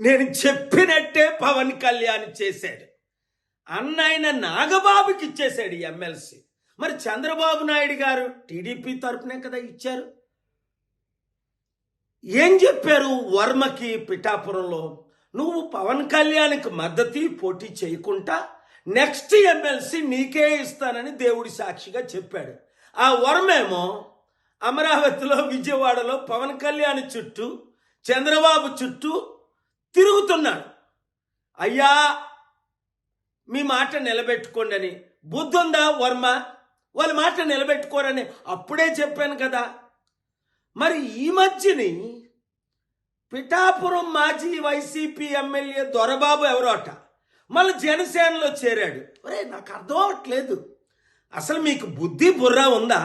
నేను చెప్పినట్టే పవన్ కళ్యాణ్ చేశాడు. అన్నయన నాగబాబుకి ఇచ్చేశాడు ఎమ్మెల్సీ. మరి చంద్రబాబు నాయుడు గారు టీడీపీ తరపునే కదా ఇచ్చారు. ఏం చెప్పారు వర్మకి పిఠాపురంలో? నువ్వు పవన్ కళ్యాణ్కి మద్దతు పోటీ చేయకుండా నెక్స్ట్ ఎమ్మెల్సీ నీకే ఇస్తానని దేవుడి సాక్షిగా చెప్పాడు. ఆ వర్మేమో అమరావతిలో, విజయవాడలో పవన్ కళ్యాణ్ చుట్టూ, చంద్రబాబు చుట్టూ తిరుగుతున్నాడు. అయ్యా మీ మాట నిలబెట్టుకోండి అని. బుద్ధుందా వర్మ? వాళ్ళ మాట నిలబెట్టుకోరని అప్పుడే చెప్పాను కదా. మరి ఈ మధ్యని పిఠాపురం మాజీ వైసీపీ ఎమ్మెల్యే దొరబాబు ఎవరోట మళ్ళీ జనసేనలో చేరాడు. ఒరే నాకు అర్థం అవ్వట్లేదు, అసలు మీకు బుద్ధి బుర్ర ఉందా?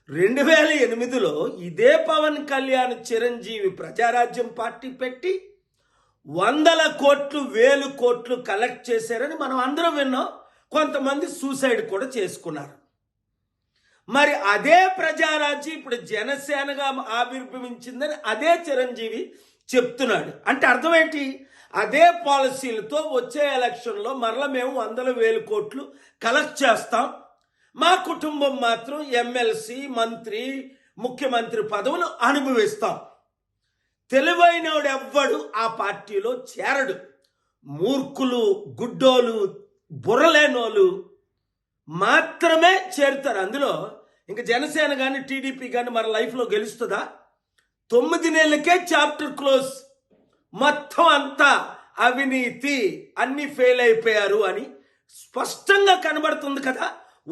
2008లో ఇదే పవన్ కళ్యాణ్ చిరంజీవి ప్రజారాజ్యం పార్టీ పెట్టి 100 కోట్లు 1000 కోట్లు కలెక్ట్ చేశారని మనం అందరం విన్నాం. కొంతమంది సూసైడ్ కూడా చేసుకున్నారు. మరి అదే ప్రజారాజ్యం ఇప్పుడు జనసేనగా ఆవిర్భవించిందని అదే చిరంజీవి చెప్తున్నాడు. అంటే అర్థం ఏంటి? అదే పాలసీలతో వచ్చే ఎలక్షన్లో మరలా మేము 100,000 కోట్లు కలెక్ట్ చేస్తాం, మా కుటుంబం మాత్రం ఎమ్మెల్సీ, మంత్రి, ముఖ్యమంత్రి పదవులు అనుభవిస్తాం. తెలివైనోడు ఎవ్వడు ఆ పార్టీలో చేరడు. మూర్ఖులు, గుడ్డోలు, బుర్రలేనోళ్ళు మాత్రమే చేరుతారు అందులో. ఇంకా జనసేన కానీ టీడీపీ కానీ మన లైఫ్లో గెలుస్తుందా? 9 నెలలకే చాప్టర్ క్లోజ్. మొత్తం అంతా అవినీతి, అన్ని ఫెయిల్ అయిపోయారు అని స్పష్టంగా కనబడుతుంది కదా.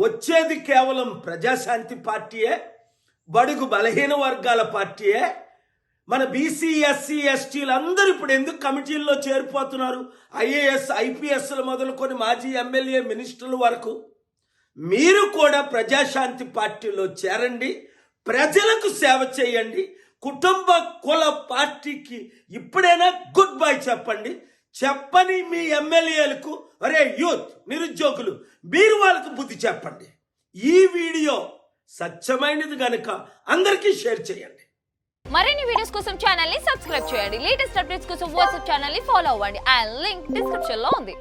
వచ్చేది కేవలం ప్రజాశాంతి పార్టీయే, బడుగు బలహీన వర్గాల పార్టీయే. మన బీసీ, ఎస్సీ, ఎస్టీలు అందరూ ఇప్పుడు ఎందుకు కమిటీల్లో చేరిపోతున్నారు? ఐఏఎస్, ఐపీఎస్లు మొదలుకొని మాజీ ఎమ్మెల్యే, మినిస్టర్ల వరకు. మీరు కూడా ప్రజాశాంతి పార్టీలో చేరండి, ప్రజలకు సేవ చేయండి. కుటుంబ కుల పార్టీకి ఇప్పుడైనా గుడ్ బై చెప్పండి. చెప్పని మీ ఎమ్మెల్యేలకు, అరే యూత్, నిరుద్యోగులు, మీరు వాళ్ళకు బుద్ధి చెప్పండి. ఈ వీడియో సత్యమైనది గనుక అందరికీ షేర్ చేయండి. మరిన్ని వీడియోస్ కోసం ఛానల్ ని సబ్స్క్రైబ్ చేయండి. లేటెస్ట్ అప్డేట్స్ కోసం వాట్సాప్ ఛానల్ ని ఫాలో అవ్వండి. ఆ లింక్ డిస్క్రిప్షన్ లో ఉంది.